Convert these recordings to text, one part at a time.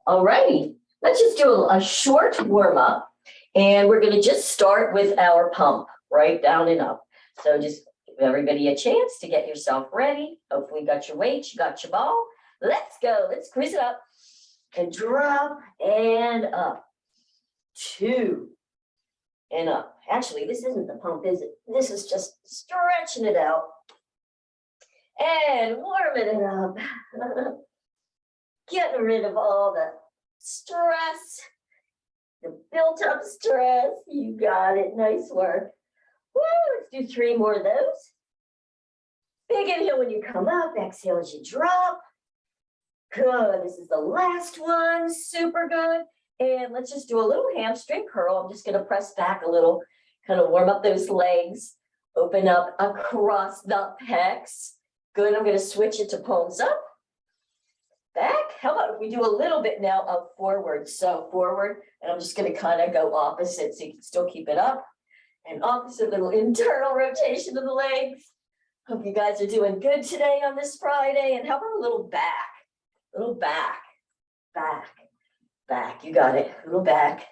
All righty, let's just do a short warm up. And we're going to just start with our pump, right down and up. So just give everybody a chance to get yourself ready. Hopefully you got your weights, you got your ball. Let's go. Let's cruise it up and drop and up. 2 and up. Actually, this isn't the pump, is it? This is just stretching it out and warming it up. Getting rid of all the stress, the built up stress. You got it. Nice work. Woo, let's do 3 more of those. Big inhale when you come up, exhale as you drop. Good. This is the last one. Super good. And let's just do a little hamstring curl. I'm just going to press back a little, kind of warm up those legs. Open up across the pecs. Good. I'm going to switch it to palms up. Back. How about if we do a little bit now of forward? So forward, and I'm just going to kind of go opposite so you can still keep it up. And opposite, little internal rotation of the legs. Hope you guys are doing good today on this Friday. And how about a little back? Little back, back, back. You got it. Little back.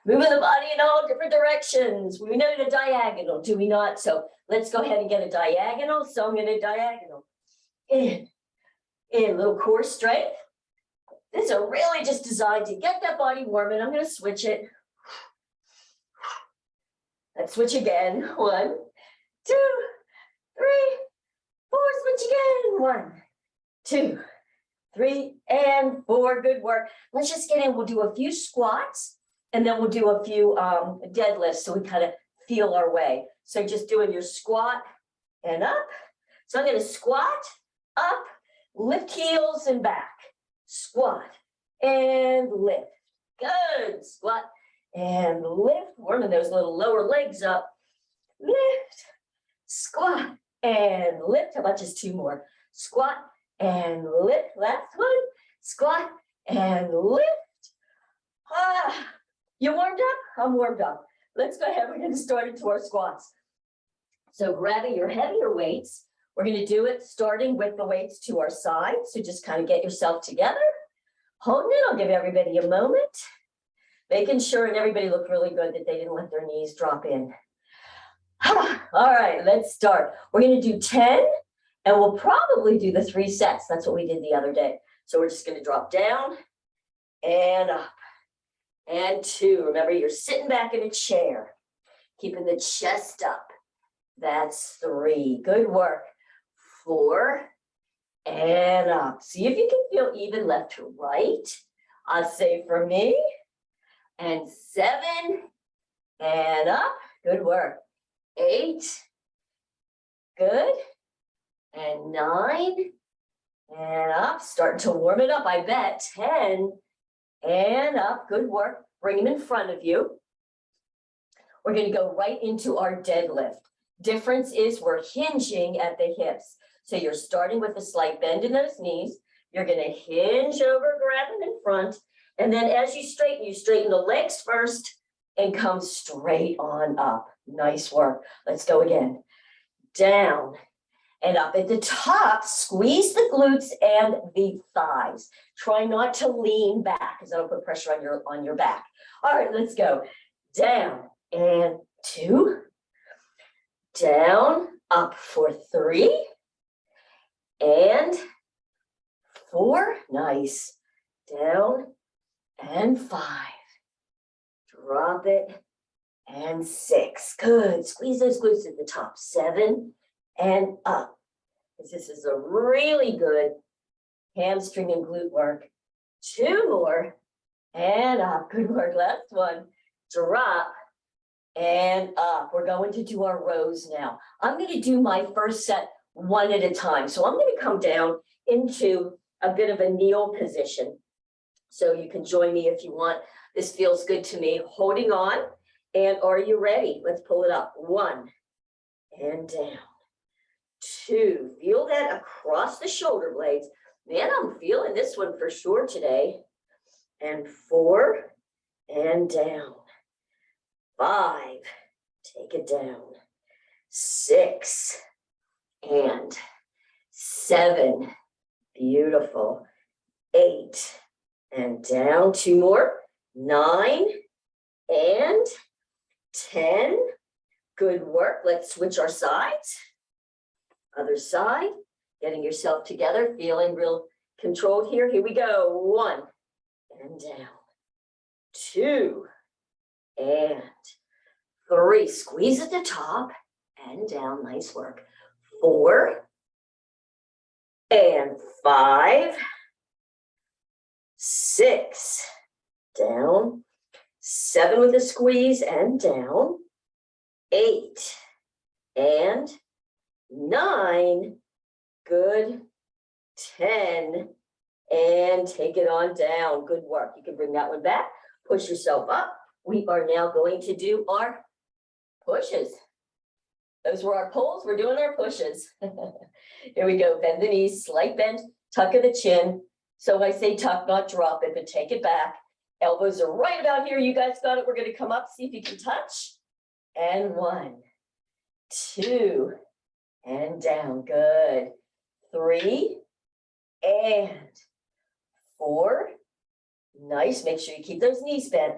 Moving the body in all different directions. We know the diagonal, do we not? So let's go ahead and get a diagonal. So I'm going to diagonal. In, little core strength. These are really just designed to get that body warm, and I'm going to switch it. Let's switch again. 1, 2, 3, 4. Switch again. 1, 2, 3, and 4. Good work. Let's just get in. We'll do a few squats, and then we'll do a few deadlifts so we kind of feel our way. So just doing your squat and up. So I'm going to squat, up, lift heels and back. Squat and lift. Good. Squat and lift. Warming those little lower legs up. Lift, squat, and lift. How about just 2 more? Squat and lift. Last one. Squat and lift. You warmed up? I'm warmed up. Let's go ahead. We're going to start into our squats. So grabbing your heavier weights, we're going to do it starting with the weights to our side. So just kind of get yourself together. Holding it. I'll give everybody a moment. Making sure and everybody looked really good that they didn't let their knees drop in. All right, let's start. We're going to do 10, and we'll probably do the 3 sets. That's what we did the other day. So we're just going to drop down and up and 2. Remember, you're sitting back in a chair, keeping the chest up. That's 3. Good work. 4 and up. See if you can feel even left to right. I'll say for me. And 7 and up. Good work. 8. Good. And 9 and up. Starting to warm it up, I bet. 10 and up. Good work. Bring them in front of you. We're going to go right into our deadlift. Difference is we're hinging at the hips. So you're starting with a slight bend in those knees. You're going to hinge over, grab them in front. And then as you straighten the legs first and come straight on up. Nice work. Let's go again. Down and up. At the top, squeeze the glutes and the thighs. Try not to lean back because that'll put pressure on your back. All right, let's go. Down and 2. Down, up for 3. And 4. Nice. Down. And 5. Drop it. And 6. Good. Squeeze those glutes at the top. 7 and up. This is a really good hamstring and glute work. 2 more. And up. Good work. Last one. Drop and up. We're going to do our rows now. I'm going to do my first set one at a time. So I'm going to come down into a bit of a kneel position. So you can join me if you want. This feels good to me. Holding on. And are you ready? Let's pull it up. 1 and down. 2. Feel that across the shoulder blades. Man, I'm feeling this one for sure today. And 4 and down. 5. Take it down. 6 and 7. Beautiful. 8 and down. 2 more. 9 and 10. Good work. Let's switch our sides. Other side. Getting yourself together, feeling real controlled here. Here we go. 1 and down. 2 and 3. Squeeze at the top and down. Nice work. 4 and 5. 6 down. 7 with a squeeze and down. 8 and 9. Good. 10 and take it on down. Good work. You can bring that one back. Push yourself up. We are now going to do our pushes. Those were our pulls. We're doing our pushes. Here we go. Bend the knees, slight bend, tuck of the chin. So I say tuck, not drop it, but take it back. Elbows are right about here. You guys got it. We're going to come up, see if you can touch. And 1, 2, and down. Good. 3 and 4. Nice. Make sure you keep those knees bent.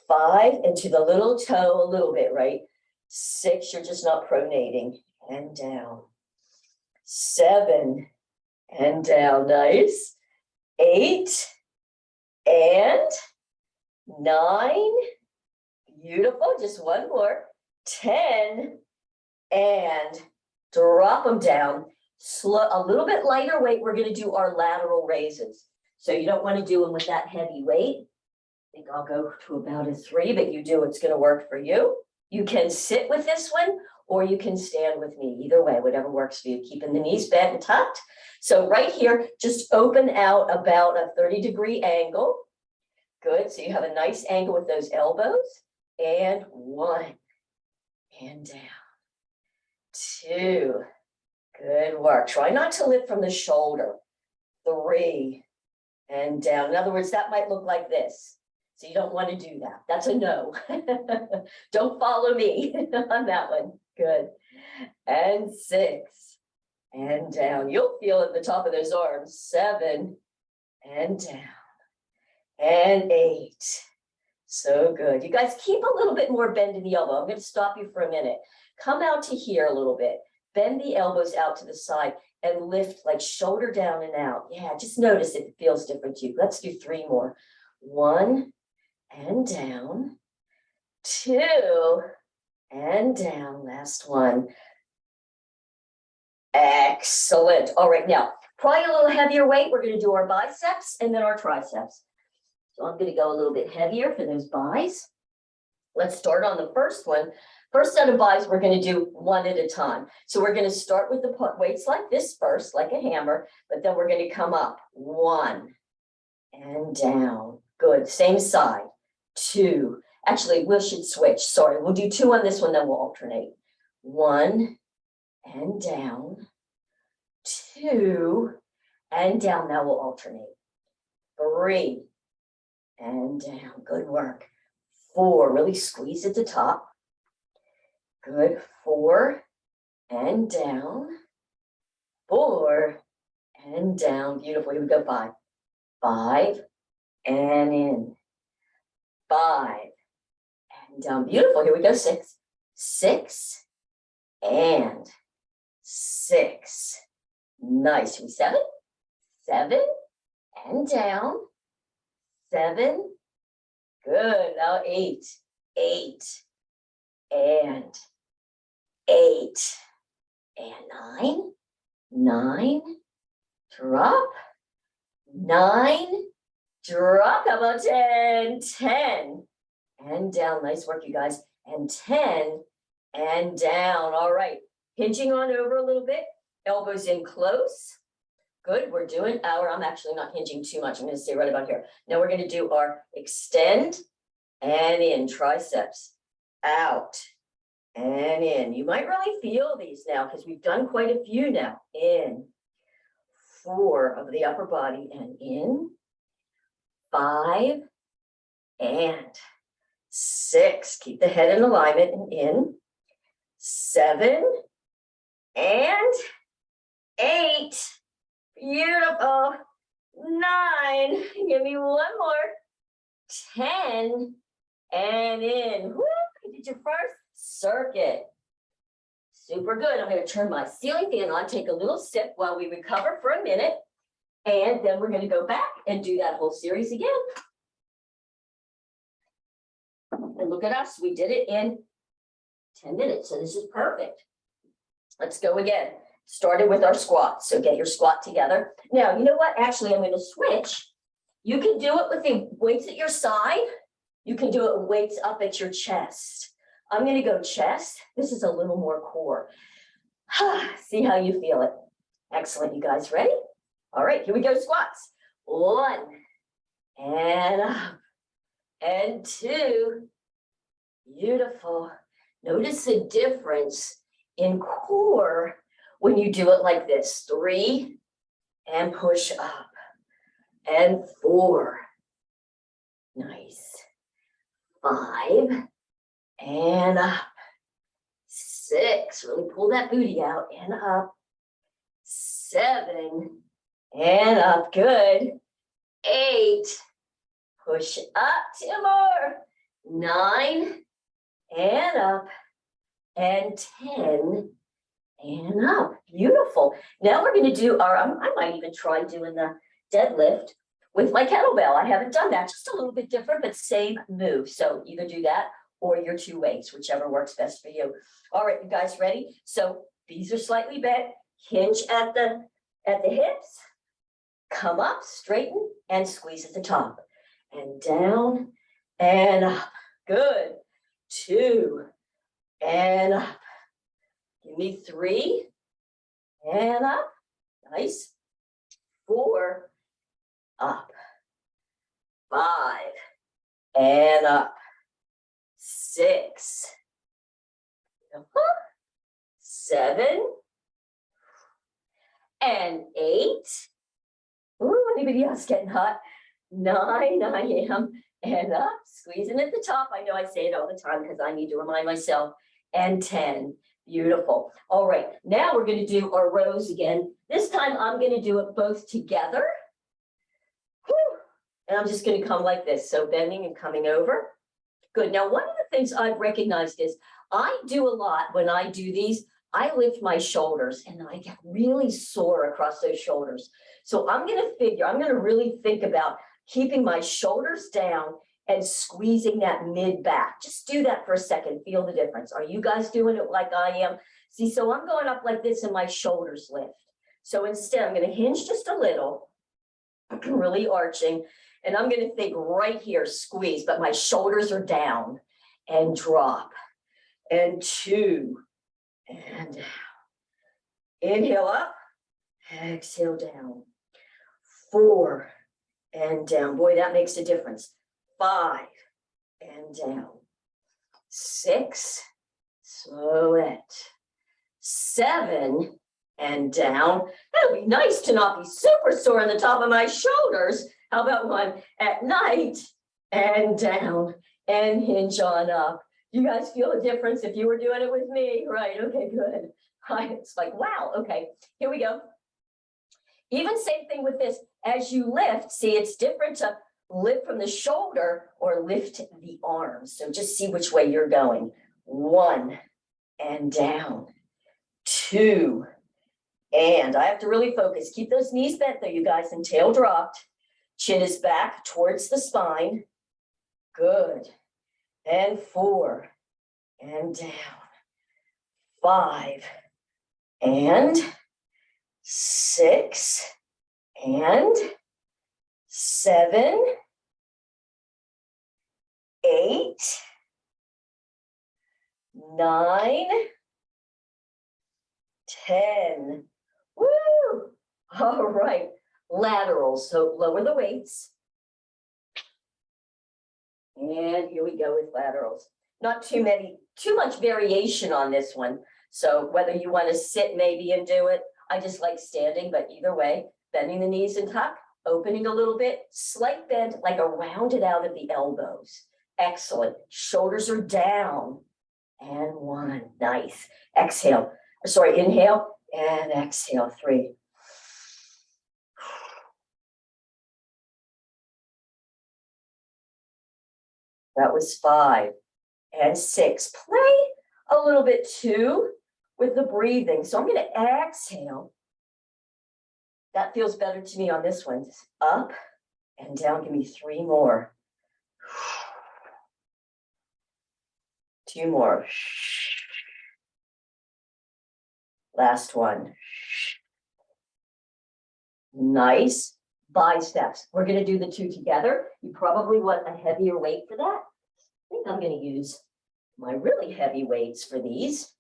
5 and to the little toe a little bit, right? 6, you're just not pronating. And down. 7 and down. Nice. 8 and 9. Beautiful. Just one more. 10 and drop them down. Slow, a little bit lighter weight. We're going to do our lateral raises. So you don't want to do them with that heavy weight. I think I'll go to about a 3, but you do what's going to work for you. You can sit with this one or you can stand with me. Either way, whatever works for you. Keeping the knees bent and tucked. So right here, just open out about a 30-degree angle. Good. So you have a nice angle with those elbows. And 1 and down. 2. Good work. Try not to lift from the shoulder. 3 and down. In other words, that might look like this. So you don't want to do that. That's a no. Don't follow me on that one. Good. And 6 and down. You'll feel it at the top of those arms. 7 and down. And 8. So good. You guys keep a little bit more bend in the elbow. I'm going to stop you for a minute. Come out to here a little bit. Bend the elbows out to the side and lift like shoulder down and out. Yeah, just notice if it feels different to you. Let's do 3 more. 1 and down. 2 and down. Last one. Excellent. All right, now, probably a little heavier weight. We're going to do our biceps and then our triceps. So I'm going to go a little bit heavier for those bis. Let's start on the first one. First set of bis, we're going to do one at a time. So we're going to start with the weights like this first, like a hammer, but then we're going to come up. 1 and down. Good. Same side. 2. Actually, we should switch. Sorry, we'll do 2 on this one, then we'll alternate. 1 and down. 2 and down. Now we'll alternate. 3 and down. Good work. 4. Really squeeze at the top. Good. 4 and down. 4 and down. Beautiful. Here we go. 5. 5 and in. 5 and down. Beautiful. Here we go. 6. 6 and 6. Nice. 7. 7 and down. 7. Good. Now 8. 8 and 8 and 9. 9. Drop. 9. Drop. How about 10? 10 and down. Nice work, you guys. And 10 and down. All right. Hinging on over a little bit. Elbows in close. Good. We're doing our, I'm actually not hinging too much. I'm going to stay right about here. Now we're going to do our extend and in, triceps out and in. You might really feel these now because we've done quite a few now. In. 4 of the upper body and in. 5 and 6. Keep the head in alignment and in. 7 and 8. Beautiful. 9. Give me one more. 10. And in. Woo, you did your first circuit. Super good. I'm going to turn my ceiling fan on, take a little sip while we recover for a minute. And then we're going to go back and do that whole series again. And look at us. We did it in 10 minutes. So this is perfect. Let's go again. Started with our squat. So get your squat together. Now, you know what? Actually, I'm going to switch. You can do it with the weights at your side. You can do it with weights up at your chest. I'm going to go chest. This is a little more core. See how you feel it. Excellent. You guys ready? All right, here we go. Squats. 1 and up and 2. Beautiful. Notice the difference in core when you do it like this. 3 and push up and 4. Nice. 5 and up. 6. Really pull that booty out and up. 7 and up. Good. 8. Push up. 2 more. 9 and up. And 10 and up. Beautiful. Now we're going to do our, I might even try doing the deadlift with my kettlebell. I haven't done that. Just a little bit different, but same move. So either do that or your 2 weights, whichever works best for you. All right, you guys ready? So these are slightly bent. Hinge at the hips. Come up, straighten, and squeeze at the top. And down and up. Good. 2 and up. Give me 3 and up. Nice. 4 up. 5 and up. 6. 7 and 8. Ooh, anybody else getting hot? 9, I am. And up, squeezing at the top. I know I say it all the time because I need to remind myself. And 10. Beautiful. All right, now we're going to do our rows again. This time I'm going to do it both together. Whew. And I'm just going to come like this. So bending and coming over. Good. Now, one of the things I've recognized is I do a lot when I do these. I lift my shoulders and I get really sore across those shoulders. So I'm going to really think about keeping my shoulders down and squeezing that mid back. Just do that for a second. Feel the difference. Are you guys doing it like I am? See, so I'm going up like this and my shoulders lift. So instead, I'm going to hinge just a little, really arching. And I'm going to think right here, squeeze, but my shoulders are down and drop. And 2 and down. Inhale up, exhale down. 4 and down. Boy, that makes a difference. 5 and down. 6, slow it. 7 and down. That'll be nice to not be super sore on the top of my shoulders. How about one at night and down and hinge on up? You guys feel a difference if you were doing it with me, right? Okay, good. It's like, wow, okay, here we go. Even same thing with this. As you lift, see, it's different to lift from the shoulder or lift the arms. So just see which way you're going. 1 and down. 2 and I have to really focus. Keep those knees bent though, you guys, and tail dropped. Chin is back towards the spine. Good. And 4 and down. 5 and 6 and 7, 8, 9, 10. Woo! All right. Laterals. So lower the weights. And here we go with laterals. Not too much variation on this one. So whether you want to sit maybe and do it, I just like standing, but either way, bending the knees and tuck, opening a little bit, slight bend, like a rounded out of the elbows. Excellent. Shoulders are down. And 1. Nice. Exhale. Sorry, inhale and exhale. 3. That was 5 and 6. Play a little bit too with the breathing. So I'm going to exhale. That feels better to me on this one. Up and down. Give me 3 more. 2 more. Last one. Nice. Biceps. We're going to do the 2 together. You probably want a heavier weight for that. I think I'm going to use my really heavy weights for these.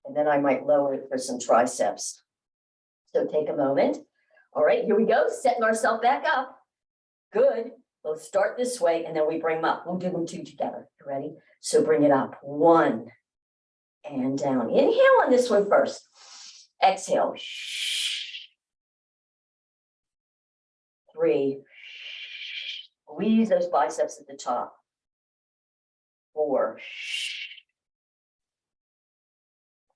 And then I might lower it for some triceps. So take a moment. All right, here we go. Setting ourselves back up. Good. We'll start this way and then we bring them up. We'll do them 2 together. You ready? So bring it up. 1 and down. Inhale on this one first. Exhale. 3. Squeeze those biceps at the top. 4.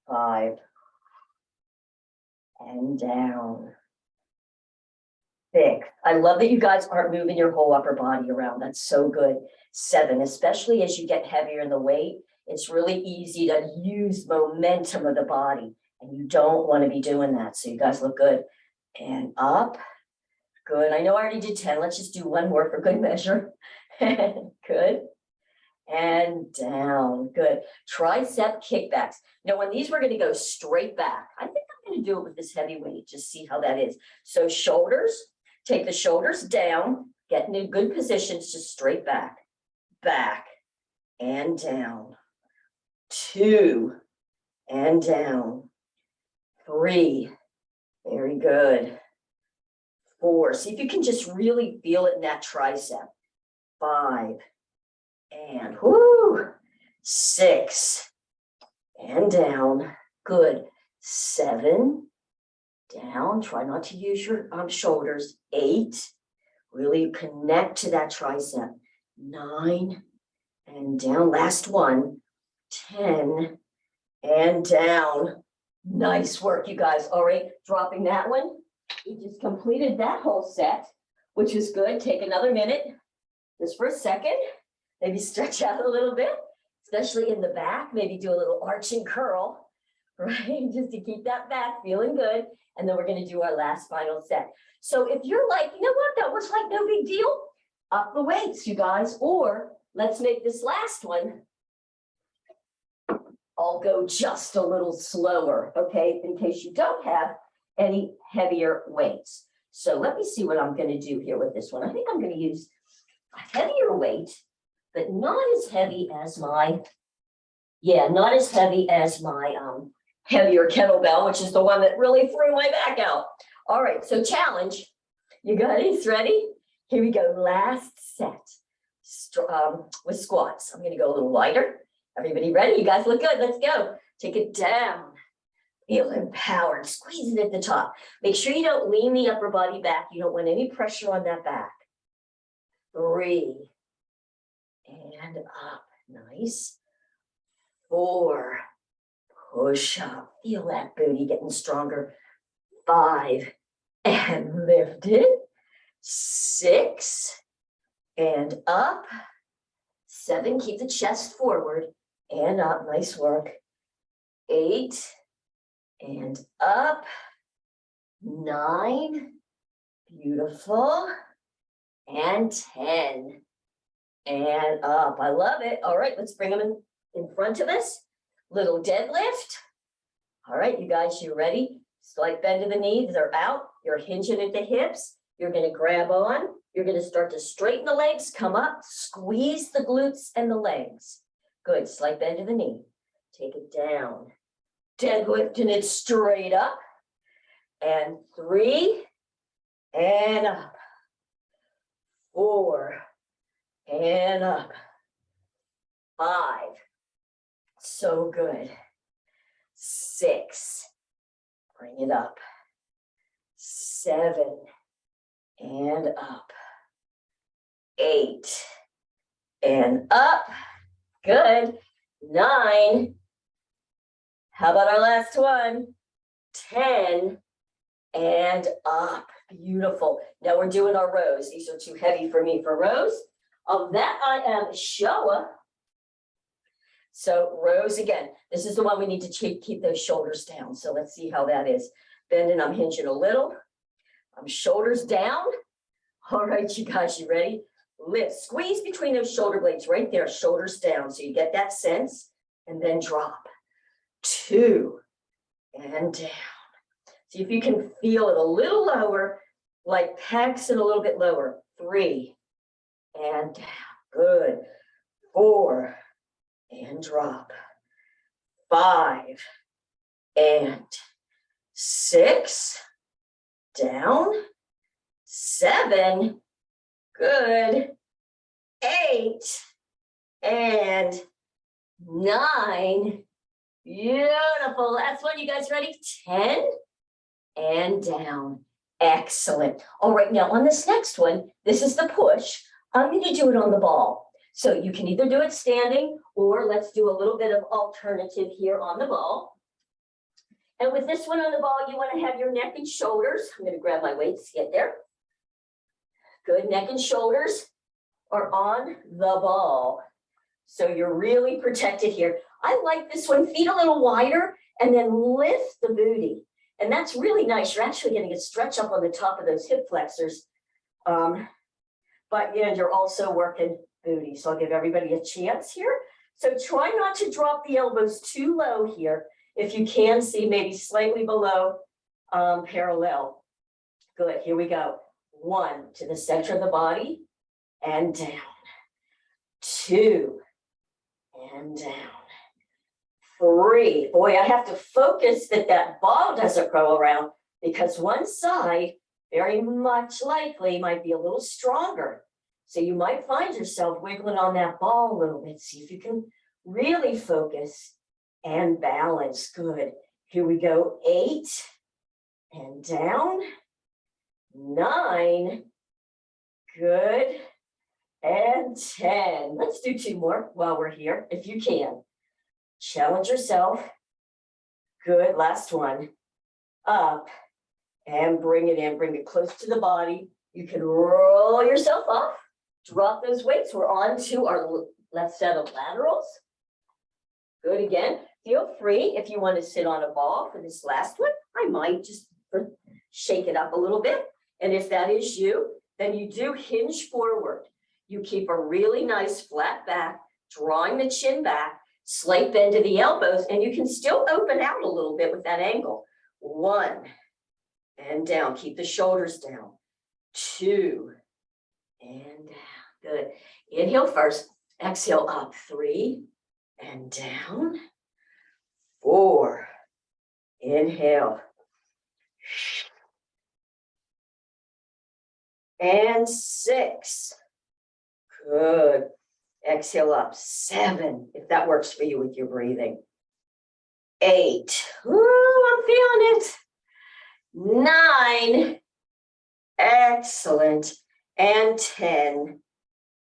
5. And down. 6. I love that you guys aren't moving your whole upper body around. That's so good. 7, especially as you get heavier in the weight, it's really easy to use momentum of the body. And you don't want to be doing that. So you guys look good. And up. Good. I know I already did 10. Let's just do 1 more for good measure. Good. And down. Good. Tricep kickbacks. Now, when these, we're going to go straight back. I think I'm going to do it with this heavy weight. Just see how that is. So shoulders, take the shoulders down, get in good positions, just straight back, back and down. 2 and down. 3. Very good. 4. See if you can just really feel it in that tricep. 5 and 6 and down. Good. 7 down. Try not to use your shoulders. 8. Really connect to that tricep. 9 and down. Last one. 10 and down. Nice work, you guys. All right, dropping that one. We just completed that whole set, which is good. Take another minute, just for a second. Maybe stretch out a little bit, especially in the back. Maybe do a little arching curl, right? Just to keep that back feeling good. And then we're going to do our last final set. So if you're like, you know what, that was like no big deal, up the weights, you guys. Or let's make this last one. I'll go just a little slower, okay, in case you don't have any heavier weights. So let me see what I'm going to do here with this one. I think I'm going to use a heavier weight, but not as heavy as my, not as heavy as my heavier kettlebell, which is the one that really threw my back out. All right, so challenge. You guys ready? Here we go. Last set with squats. I'm going to go a little lighter. Everybody ready? You guys look good. Let's go. Take it down. Feel empowered. Squeeze it at the top. Make sure you don't lean the upper body back. You don't want any pressure on that back. 3 and up. Nice. 4. Push up. Feel that booty getting stronger. 5 and lift it. 6 and up. 7. Keep the chest forward and up. Nice work. 8 and up. 9. Beautiful. And 10 and up. I love it. All right, let's bring them in front of us. Little deadlift. All right, you guys, you ready? Slight bend of the knees are out. You're hinging at the hips. You're going to grab on. You're going to start to straighten the legs, come up, squeeze the glutes and the legs. Good. Slight bend of the knee. Take it down. Deadlifting it straight up. And 3 and up. 4 and up. 5. So good. 6. Bring it up. 7 and up. 8 and up. Good. 9. How about our last one? 10 and up. Beautiful. Now we're doing our rows. These are too heavy for me for rows. Of that I am sure. So rows again. This is the one we need to keep those shoulders down. So let's see how that is. Bending, I'm hinging a little. I'm shoulders down. All right, you guys, you ready? Lift, squeeze between those shoulder blades right there, shoulders down. So you get that sense and then drop. 2 and down. See if you can feel it a little lower, like pecs and a little bit lower. 3 and down. Good. 4 and drop. 5 and 6 down. 7, good. 8 and 9, beautiful. Last one, you guys ready? 10 and down. Excellent. All right, now on this next one, this is the push. I'm going to do it on the ball. So you can either do it standing or let's do a little bit of alternative here on the ball. And with this one on the ball, you want to have your neck and shoulders. I'm going to grab my weights, get there. Good, neck and shoulders are on the ball. So you're really protected here. I like this one, feet a little wider and then lift the booty. And that's really nice. You're actually getting a stretch up on the top of those hip flexors. But yeah, you're also working booty. So I'll give everybody a chance here. So try not to drop the elbows too low here. If you can see maybe slightly below parallel. Good, here we go. 1 to the center of the body and down. 2 and down. 3. Boy, I have to focus that ball doesn't roll around because one side very much likely might be a little stronger. So you might find yourself wiggling on that ball a little bit. See if you can really focus and balance. Good. Here we go. 8 and down. 9. Good. And 10. Let's do 2 more while we're here, if you can. Challenge yourself. Good. Last one. Up and bring it in. Bring it close to the body. You can roll yourself off. Drop those weights. We're on to our left set of laterals. Good again. Feel free if you want to sit on a ball for this last one. I might just shake it up a little bit. And if that is you, then you do hinge forward. You keep a really nice flat back, drawing the chin back, slight bend to the elbows, and you can still open out a little bit with that angle. 1 and down. Keep the shoulders down. 2 and down. Good. Inhale first. Exhale up. 3 and down. 4. Inhale. And 6. Good. Exhale up. 7, if that works for you with your breathing. 8. Ooh, I'm feeling it. 9. Excellent. And 10.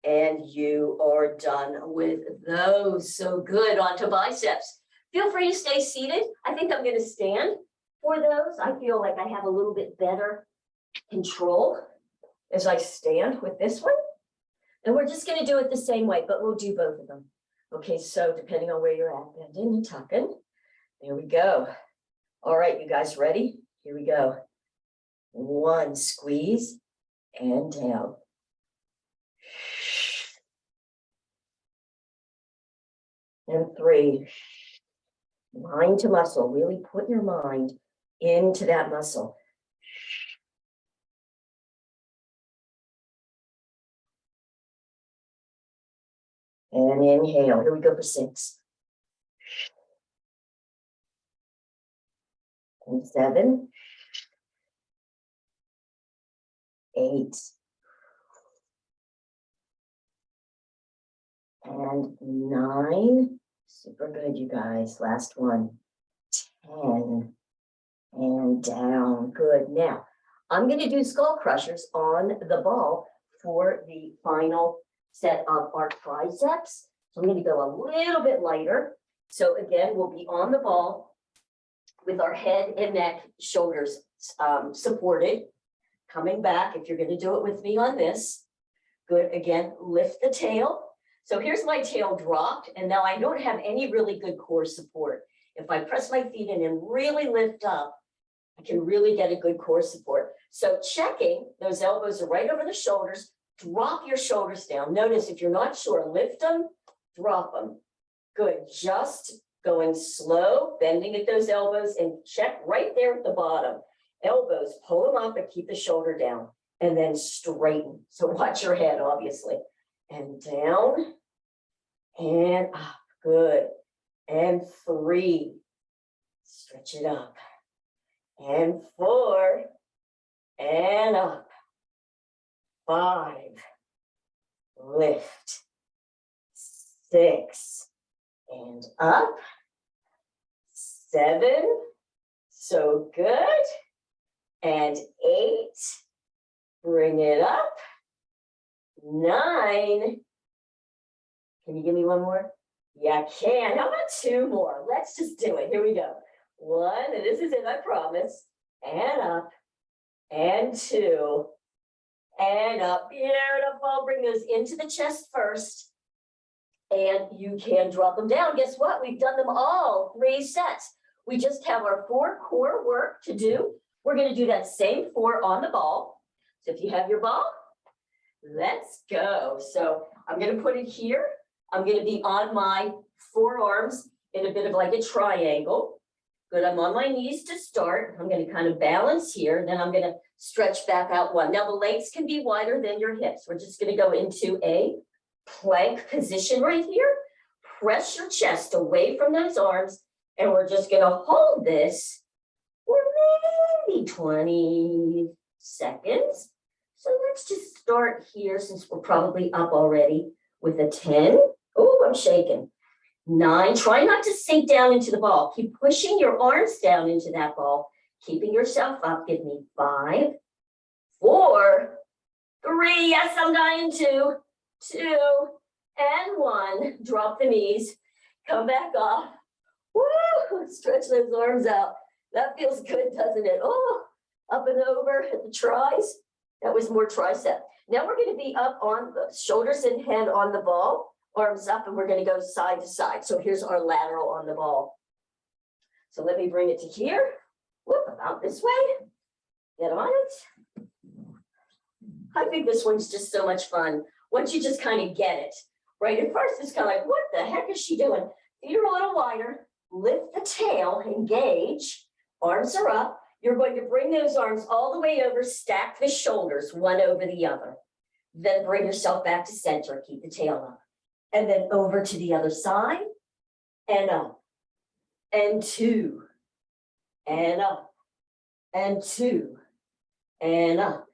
And you are done with those. So good. On to biceps. Feel free to stay seated. I think I'm going to stand for those. I feel like I have a little bit better control as I stand with this one. And we're just going to do it the same way, but we'll do both of them. Okay, so depending on where you're at, bending and tucking. There we go. All right, you guys ready? Here we go. 1, squeeze and down. And 3, mind to muscle. Really put your mind into that muscle. And inhale. Here we go for 6. And 7. 8. And 9. Super good, you guys. Last one. 10. And down. Good. Now, I'm going to do skull crushers on the ball for the final set of our triceps. So I'm going to go a little bit lighter. So again, we'll be on the ball with our head and neck, shoulders supported. Coming back, if you're going to do it with me on this. Good, again, lift the tail. So here's my tail dropped, and now I don't have any really good core support. If I press my feet in and really lift up, I can really get a good core support. So checking, those elbows are right over the shoulders, drop your shoulders down. Notice if you're not sure, lift them, drop them. Good, just going slow, bending at those elbows, and check right there at the bottom. Elbows, pull them up and keep the shoulder down, and then straighten. So watch your head, obviously. And down, and up, good. And 3, stretch it up. And 4, and up. 5, lift. 6, and up. 7, so good. And 8, bring it up. 9, can you give me one more? Yeah, I can. How about 2 more? Let's just do it. Here we go. 1, and this is it, I promise. And up. And 2. And up. Beautiful. Bring those into the chest first. And you can drop them down. Guess what? We've done them all 3 sets. We just have our 4 core work to do. We're going to do that same 4 on the ball. So if you have your ball, let's go. So I'm going to put it here. I'm going to be on my forearms in a bit of like a triangle. Good, I'm on my knees to start. I'm going to kind of balance here. Then I'm going to stretch back out 1. Now the legs can be wider than your hips. We're just going to go into a plank position right here. Press your chest away from those arms. And we're just going to hold this for maybe 20 seconds. So let's just start here since we're probably up already with a 10. Oh, I'm shaking. 9, try not to sink down into the ball. Keep pushing your arms down into that ball, keeping yourself up. Give me 5, 4, 3. Yes, I'm dying. 2, and 1. Drop the knees, come back off. Woo, stretch those arms out. That feels good, doesn't it? Oh, up and over at the tries. That was more tricep. Now we're going to be up on the shoulders and head on the ball, arms up, and we're going to go side to side. So here's our lateral on the ball. So let me bring it to here. Whoop, about this way. Get on it. I think this one's just so much fun. Once you just kind of get it, right? At first it's kind of like, what the heck is she doing? Feet are a little wider. Lift the tail, engage. Arms are up. You're going to bring those arms all the way over, stack the shoulders one over the other. Then bring yourself back to center, keep the tail up. And then over to the other side, and up, and 2, and up, and 2, and up.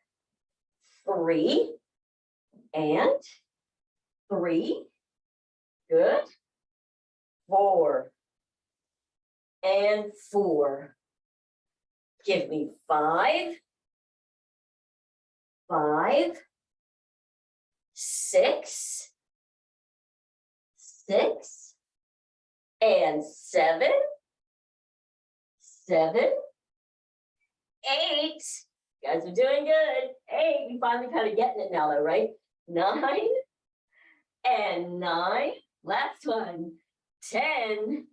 3, and 3, good. 4, and 4. Give me 5, 5, 6, 6, and 7, 7, 8. You guys are doing good. 8, you finally kind of getting it now though, right? 9, and 9. Last one. 10,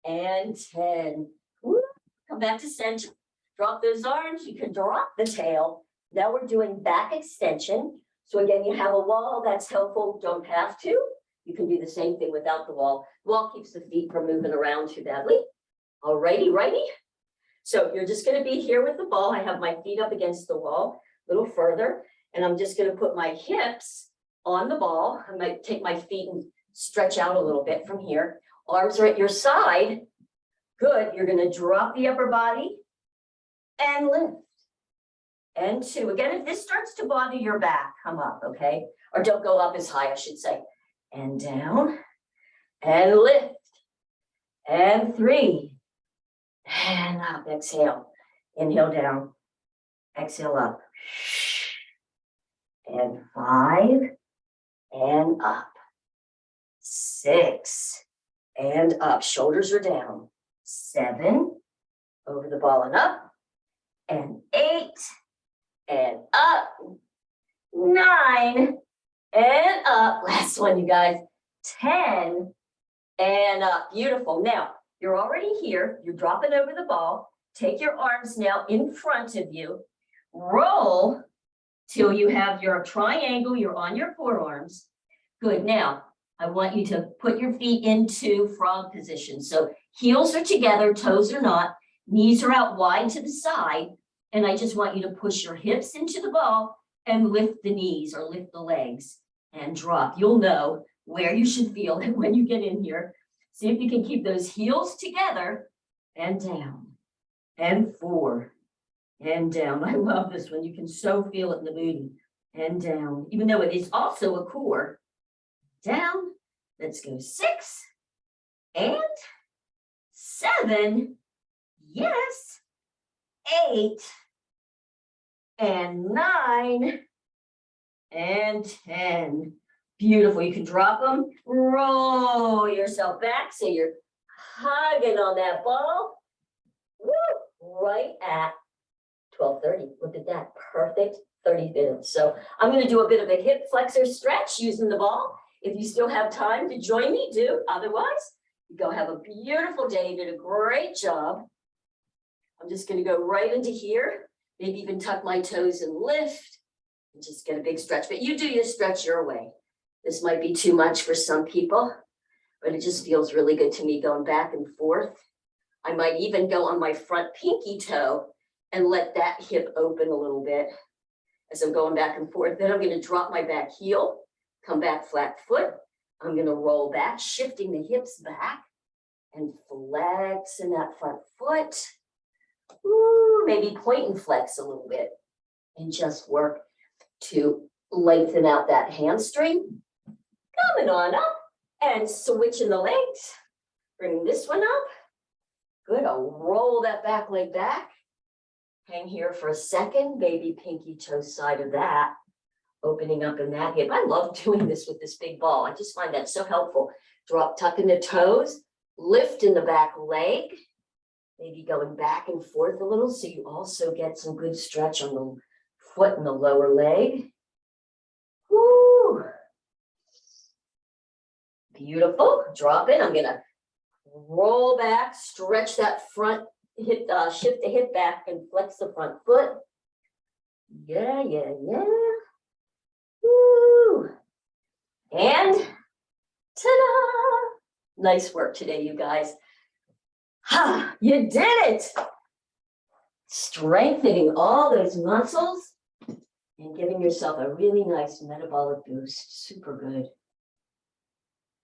and 10. Woo. Come back to center. Drop those arms. You can drop the tail. Now we're doing back extension. So again, you have a wall. That's helpful. Don't have to. You can do the same thing without the wall. The wall keeps the feet from moving around too badly. All righty, righty. So you're just going to be here with the ball. I have my feet up against the wall a little further. And I'm just going to put my hips on the ball. I might take my feet and stretch out a little bit from here. Arms are at your side. Good. You're going to drop the upper body and lift. And 2. Again, if this starts to bother your back, come up, okay? Or don't go up as high, I should say. And down. And lift. And 3. And up. Exhale. Inhale down. Exhale up. And 5. And up. 6. And up. Shoulders are down. 7. Over the ball and up. And 8. And up. 9. and up. Last one, you guys. 10 and up. Beautiful. Now, you're already here. You're dropping over the ball. Take your arms now in front of you. Roll till you have your triangle. You're on your forearms. Good. Now, I want you to put your feet into frog position. So heels are together, toes are not, knees are out wide to the side. And I just want you to push your hips into the ball and lift the knees or lift the legs and drop. You'll know where you should feel it when you get in here. See if you can keep those heels together and down and 4 and down. I love this one. You can so feel it in the booty and down, even though it is also a core. Down. Let's go 6 and 7. Yes. 8 and 9 and 10. Beautiful. You can drop them, roll yourself back so you're hugging on that ball. Woo, right at 12:30. Look at that. Perfect 30 minutes. So I'm going to do a bit of a hip flexor stretch using the ball. If you still have time to join me, do. Otherwise, you go have a beautiful day. You did a great job. I'm just going to go right into here. Maybe even tuck my toes and lift and just get a big stretch. But you do your stretch your way. This might be too much for some people, but it just feels really good to me going back and forth. I might even go on my front pinky toe and let that hip open a little bit as I'm going back and forth. Then I'm going to drop my back heel, come back flat foot. I'm going to roll back, shifting the hips back and flexing that front foot. Ooh, maybe point and flex a little bit and just work to lengthen out that hamstring. Coming on up and switching the legs. Bring this one up. Good. I'll roll that back leg back. Hang here for a second. Baby pinky toe side of that. Opening up in that hip. I love doing this with this big ball. I just find that so helpful. Drop, tucking the toes. Lift in the back leg. Maybe going back and forth a little so you also get some good stretch on the foot and the lower leg. Woo! Beautiful. Drop it. I'm going to roll back, stretch that front hip, shift the hip back and flex the front foot. Yeah. Woo! And ta-da! Nice work today, you guys. Ha! You did it! Strengthening all those muscles and giving yourself a really nice metabolic boost. Super good.